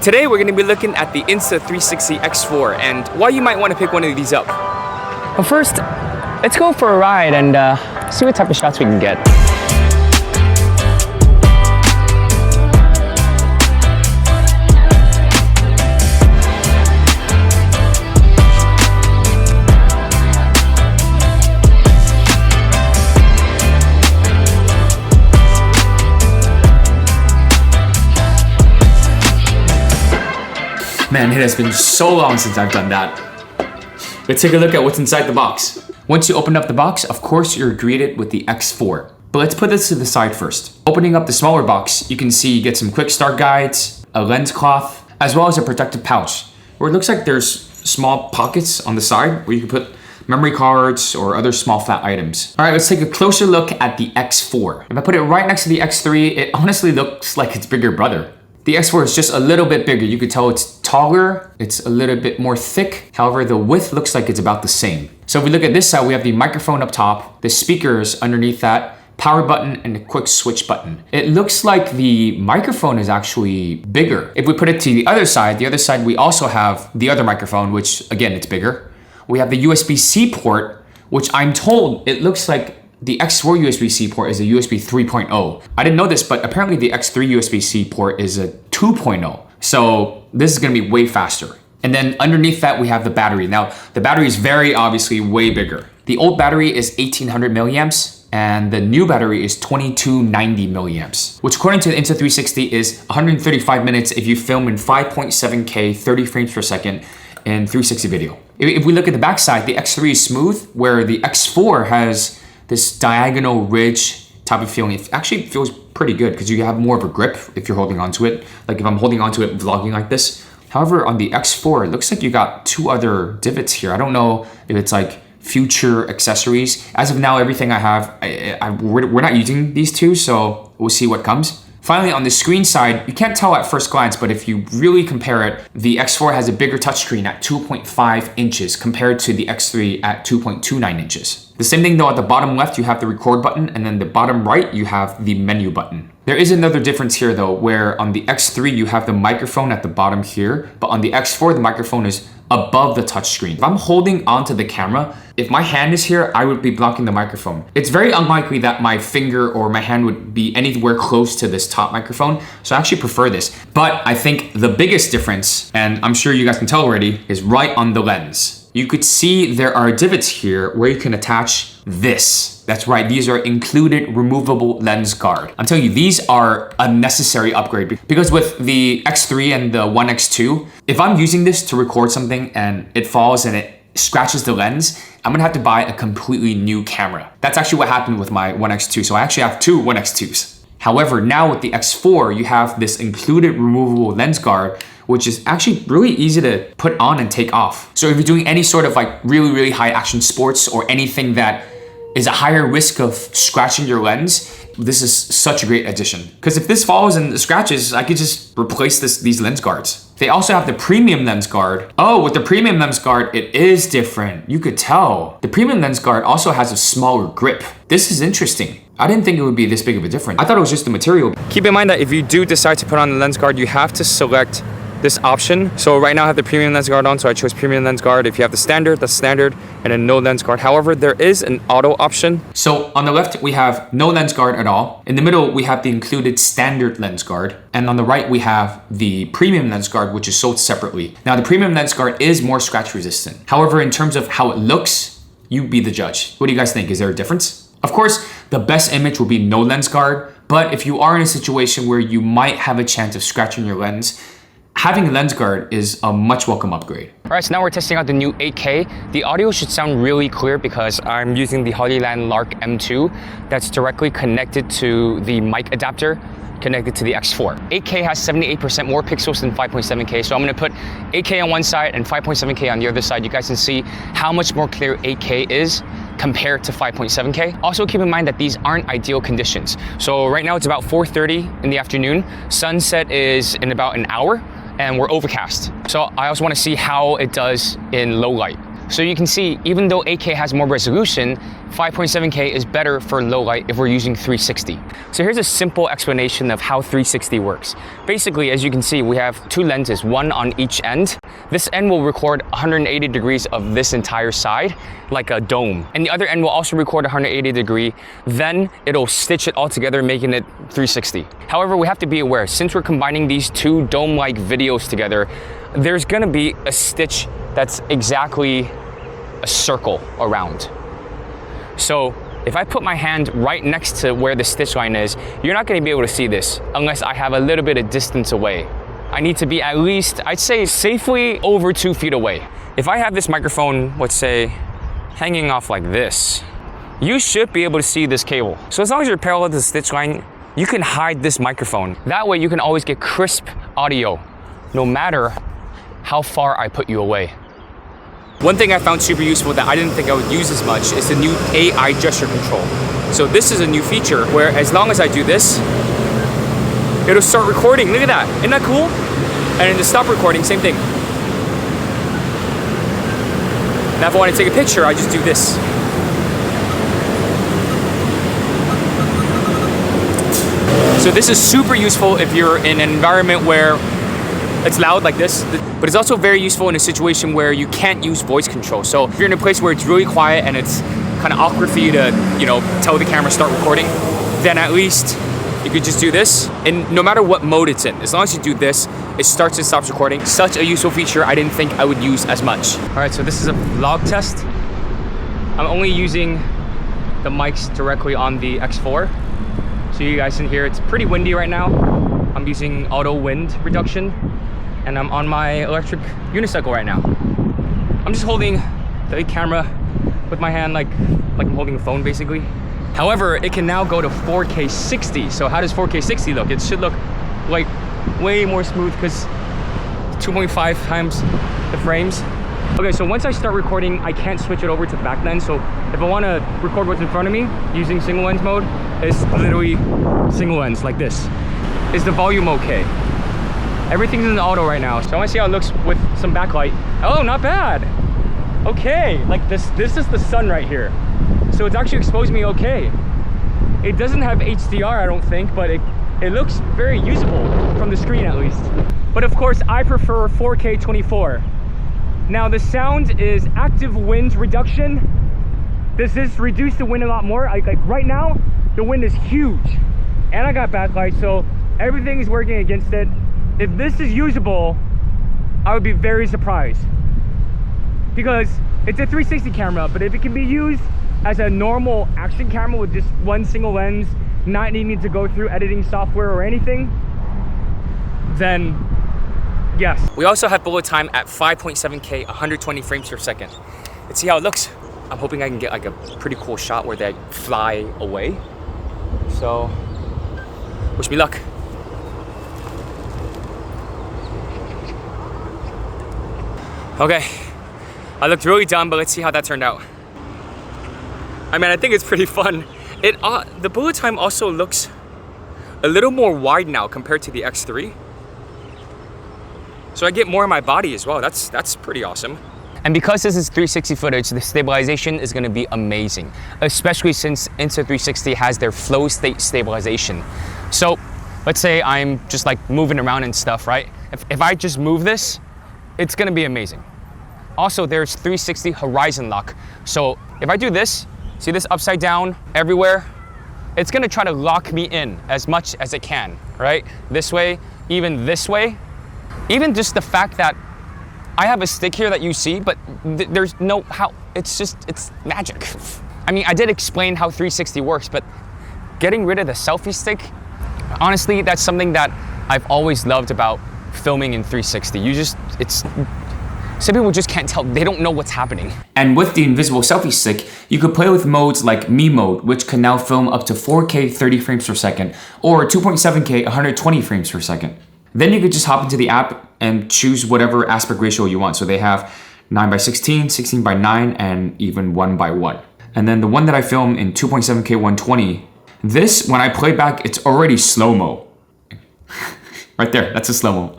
Today we're going to be looking at the Insta360 X4 and why you might want to pick one of these up. But first, let's go for a ride and see what type of shots we can get. Man, it has been so long since I've done that. Let's take a look at what's inside the box. Once you open up the box, of course you're greeted with the X4. But let's put this to the side first. Opening up the smaller box, you can see you get some quick start guides, a lens cloth, as well as a protective pouch, where it looks like there's small pockets on the side where you can put memory cards or other small flat items. All right, let's take a closer look at the X4. If I put it right next to the X3, it honestly looks like its bigger brother. The X4 is just a little bit bigger. You could tell it's taller, it's a little bit more thick. However, the width looks like it's about the same. So if we look at this side, we have the microphone up top, the speakers underneath that, power button, and a quick switch button. It looks like the microphone is actually bigger. If we put it to the other side we also have the other microphone, which again, it's bigger. We have the USB-C port, which I'm told it looks like the X4 USB-C port is a USB 3.0. I didn't know this, but apparently the X3 USB-C port is a 2.0. So this is gonna be way faster. And then underneath that, we have the battery. Now, the battery is very obviously way bigger. The old battery is 1800 milliamps and the new battery is 2290 milliamps, which according to the Insta360 is 135 minutes if you film in 5.7K, 30 frames per second in 360 video. If we look at the backside, the X3 is smooth, where the X4 has this diagonal ridge type of feeling. It actually feels pretty good because you have more of a grip if you're holding onto it. Like if I'm holding onto it vlogging like this. However, on the X4, it looks like you got two other divots here. I don't know if it's like future accessories. As of now, everything I have, we're not using these two, so we'll see what comes. Finally, on the screen side, you can't tell at first glance, but if you really compare it, the X4 has a bigger touchscreen at 2.5 inches compared to the X3 at 2.29 inches. The same thing though, at the bottom left, you have the record button, and then the bottom right, you have the menu button. There is another difference here though, where on the X3, you have the microphone at the bottom here, but on the X4, the microphone is above the touchscreen. If I'm holding onto the camera, if my hand is here, I would be blocking the microphone. It's very unlikely that my finger or my hand would be anywhere close to this top microphone, so I actually prefer this. But I think the biggest difference, and I'm sure you guys can tell already, is right on the lens. You could see there are divots here where you can attach this. That's right, these are included removable lens guard. I'm telling you, these are a necessary upgrade because with the X3 and the One X2, if I'm using this to record something and it falls and it scratches the lens, I'm gonna have to buy a completely new camera. That's actually what happened with my One X2. So I actually have two One X2s. However, now with the X4, you have this included removable lens guard, which is actually really easy to put on and take off. So if you're doing any sort of like really high action sports or anything that is a higher risk of scratching your lens, this is such a great addition. Because if this falls and scratches, I could just replace these lens guards. They also have the premium lens guard. Oh, with the premium lens guard, it is different. You could tell. The premium lens guard also has a smaller grip. This is interesting. I didn't think it would be this big of a difference. I thought it was just the material. Keep in mind that if you do decide to put on the lens guard, you have to select this option. So right now I have the premium lens guard on, so I chose premium lens guard. If you have the standard, that's standard, and then no lens guard. However, there is an auto option. So on the left, we have no lens guard at all. In the middle, we have the included standard lens guard. And on the right, we have the premium lens guard, which is sold separately. Now the premium lens guard is more scratch resistant. However, in terms of how it looks, you be the judge. What do you guys think? Is there a difference? Of course, the best image will be no lens guard, but if you are in a situation where you might have a chance of scratching your lens, having a lens guard is a much welcome upgrade. All right, so now we're testing out the new 8K. The audio should sound really clear because I'm using the Hollyland Lark M2 that's directly connected to the mic adapter connected to the X4. 8K has 78% more pixels than 5.7K, so I'm gonna put 8K on one side and 5.7K on the other side. You guys can see how much more clear 8K is compared to 5.7K. Also keep in mind that these aren't ideal conditions. So right now it's about 4:30 in the afternoon. Sunset is in about an hour and we're overcast. So I also wanna see how it does in low light. So you can see, even though 8K has more resolution, 5.7K is better for low light if we're using 360. So here's a simple explanation of how 360 works. Basically, as you can see, we have two lenses, one on each end. This end will record 180 degrees of this entire side, like a dome. And the other end will also record 180 degree, then it'll stitch it all together, making it 360. However, we have to be aware, since we're combining these two dome-like videos together, there's gonna be a stitch that's exactly a circle around. So if I put my hand right next to where the stitch line is, you're not gonna be able to see this unless I have a little bit of distance away. I need to be at least, I'd say safely over 2 feet away. If I have this microphone, let's say, hanging off like this, you should be able to see this cable. So as long as you're parallel to the stitch line, you can hide this microphone. That way you can always get crisp audio, no matter how far I put you away. One thing I found super useful that I didn't think I would use as much is the new AI gesture control. So this is a new feature where as long as I do this, it'll start recording. Look at that, isn't that cool? And then to stop recording, same thing. Now if I want to take a picture, I just do this. So this is super useful if you're in an environment where it's loud like this, but it's also very useful in a situation where you can't use voice control. So if you're in a place where it's really quiet and it's kind of awkward for you to, tell the camera start recording, then at least you could just do this. And no matter what mode it's in, as long as you do this, it starts and stops recording. Such a useful feature I didn't think I would use as much. All right, so this is a vlog test. I'm only using the mics directly on the X4. So you guys can hear it's pretty windy right now. I'm using auto wind reduction, and I'm on my electric unicycle right now. I'm just holding the camera with my hand like I'm holding a phone basically. However, it can now go to 4K 60. So how does 4K 60 look? It should look like way more smooth because 2.5 times the frames. Okay, so once I start recording, I can't switch it over to back lens. So if I want to record what's in front of me using single lens mode, it's literally single lens like this. Is the volume okay? Everything's in auto right now. So I want to see how it looks with some backlight. Oh, not bad. Okay, like this is the sun right here. So it's actually exposing me okay. It doesn't have HDR, I don't think, but it looks very usable from the screen at least. But of course, I prefer 4K 24. Now the sound is active wind reduction. This is reduced the wind a lot more. Like right now, the wind is huge. And I got backlight, so everything is working against it. If this is usable, I would be very surprised. Because it's a 360 camera, but if it can be used as a normal action camera with just one single lens, not needing to go through editing software or anything, then yes. We also have bullet time at 5.7K, 120 frames per second. Let's see how it looks. I'm hoping I can get like a pretty cool shot where they fly away. So, wish me luck. Okay, I looked really dumb, but let's see how that turned out. I mean, I think it's pretty fun. The bullet time also looks a little more wide now compared to the X3. So I get more of my body as well. That's pretty awesome. And because this is 360 footage, the stabilization is gonna be amazing, especially since Insta360 has their flow state stabilization. So let's say I'm just like moving around and stuff, right? If I just move this, it's gonna be amazing. Also, there's 360 horizon lock. So if I do this, see this upside down everywhere, it's gonna try to lock me in as much as it can, right? This way, even this way. Even just the fact that I have a stick here that you see, but there's no how, it's magic. I mean, I did explain how 360 works, but getting rid of the selfie stick, honestly, that's something that I've always loved about filming in 360. Some people just can't tell, they don't know what's happening. And with the invisible selfie stick, you could play with modes like Me mode, which can now film up to 4K 30 frames per second, or 2.7K 120 frames per second. Then you could just hop into the app and choose whatever aspect ratio you want. So they have 9:16, 16:9, and even 1:1. And then the one that I film in 2.7K 120, this, when I play back, it's already slow-mo. Right there, that's a slow-mo.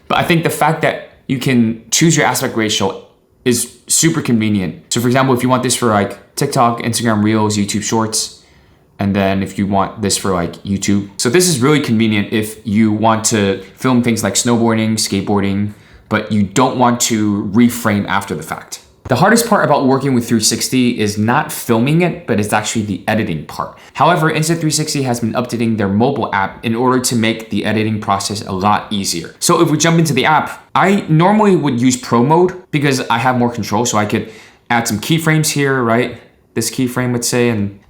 But I think the fact that you can choose your aspect ratio is super convenient. So for example, if you want this for like TikTok, Instagram Reels, YouTube Shorts, and then if you want this for like YouTube. So this is really convenient if you want to film things like snowboarding, skateboarding, but you don't want to reframe after the fact. The hardest part about working with 360 is not filming it, but it's actually the editing part. However, Insta360 has been updating their mobile app in order to make the editing process a lot easier. So if we jump into the app, I normally would use Pro mode because I have more control, so I could add some keyframes here, right? This keyframe, let's say, and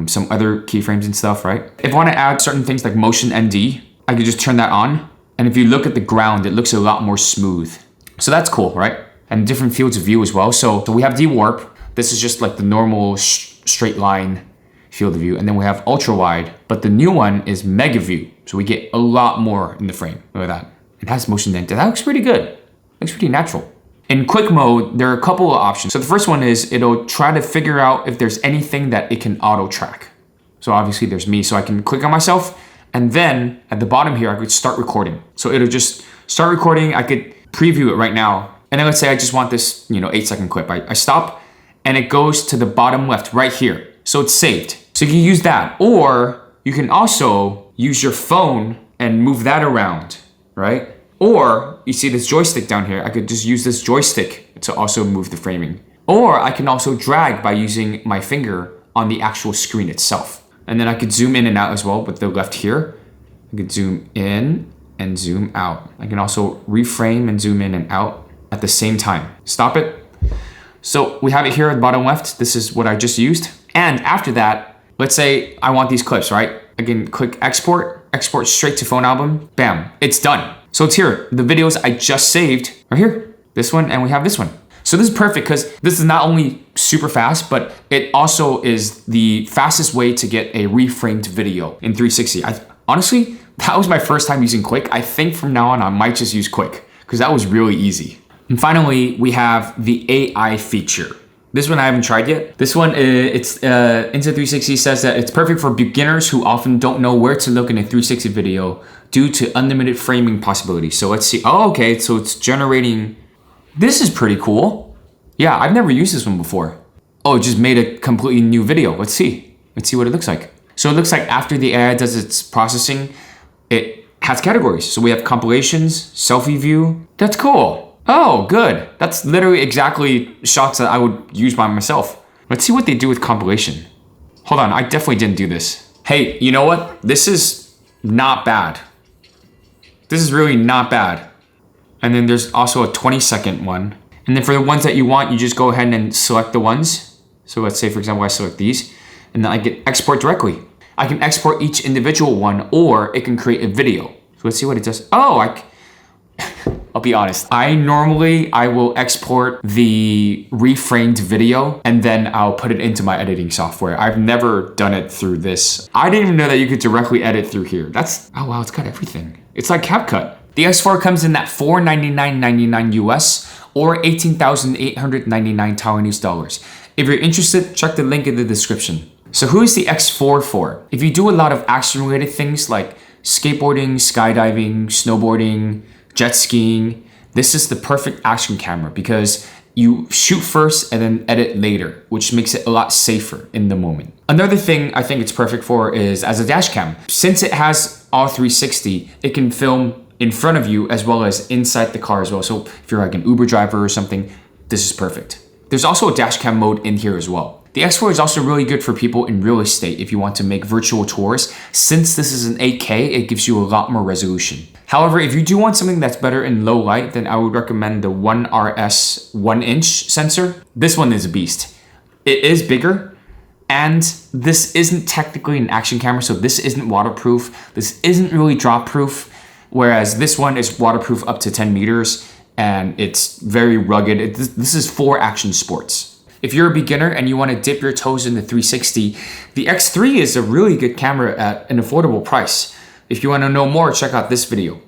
some other keyframes and stuff, right? If I want to add certain things like motion ND, I could just turn that on. And if you look at the ground, it looks a lot more smooth. So that's cool, right? And different fields of view as well. So we have D-Warp. This is just like the normal straight line field of view. And then we have ultra wide, but the new one is mega view. So we get a lot more in the frame. Look at that. It has motion dent. That looks pretty good. Looks pretty natural. In quick mode, there are a couple of options. So the first one is it'll try to figure out if there's anything that it can auto track. So obviously there's me. So I can click on myself. And then at the bottom here, I could start recording. So it'll just start recording. I could preview it right now. And then let's say I just want this, 8-second clip. I stop and it goes to the bottom left right here. So it's saved. So you can use that, or you can also use your phone and move that around, right? Or you see this joystick down here. I could just use this joystick to also move the framing. Or I can also drag by using my finger on the actual screen itself. And then I could zoom in and out as well with the left here. I could zoom in and zoom out. I can also reframe and zoom in and out at the same time. Stop it. So we have it here at the bottom left. This is what I just used. And after that, let's say I want these clips, right? I can click export straight to phone album. Bam, it's done. So it's here. The videos I just saved are here. This one, and we have this one. So this is perfect because this is not only super fast, but it also is the fastest way to get a reframed video in 360. Honestly, that was my first time using Quick. I think from now on, I might just use Quick because that was really easy. And finally, we have the AI feature. This one I haven't tried yet. This one, Insta360 says that it's perfect for beginners who often don't know where to look in a 360 video due to unlimited framing possibilities. So let's see. Oh, okay, so it's generating. This is pretty cool. Yeah, I've never used this one before. Oh, it just made a completely new video. Let's see. Let's see what it looks like. So it looks like after the AI does its processing, it has categories. So we have compilations, selfie view. That's cool. Oh, good. That's literally exactly shots that I would use by myself. Let's see what they do with compilation. Hold on, I definitely didn't do this. Hey, you know what? This is not bad. This is really not bad. And then there's also a 20-second one. And then for the ones that you want, you just go ahead and select the ones. So let's say, for example, I select these, and then I get export directly. I can export each individual one, or it can create a video. So let's see what it does. Oh, I'll be honest. I will export the reframed video and then I'll put it into my editing software. I've never done it through this. I didn't even know that you could directly edit through here. Oh wow, it's got everything. It's like CapCut. The X4 comes in at $499.99 US or 18,899 Taiwanese dollars. If you're interested, check the link in the description. So who is the X4 for? If you do a lot of action related things like skateboarding, skydiving, snowboarding, jet skiing, this is the perfect action camera because you shoot first and then edit later, which makes it a lot safer in the moment. Another thing I think it's perfect for is as a dash cam. Since it has all 360, it can film in front of you as well as inside the car as well. So if you're like an Uber driver or something, this is perfect. There's also a dash cam mode in here as well. The X4 is also really good for people in real estate if you want to make virtual tours. Since this is an 8K, it gives you a lot more resolution. However, if you do want something that's better in low light, then I would recommend the 1RS 1-inch sensor. This one is a beast. It is bigger, and this isn't technically an action camera, so this isn't waterproof. This isn't really drop proof, whereas this one is waterproof up to 10 meters, and it's very rugged. This is for action sports. If you're a beginner and you want to dip your toes into 360, the X3 is a really good camera at an affordable price. If you want to know more, check out this video.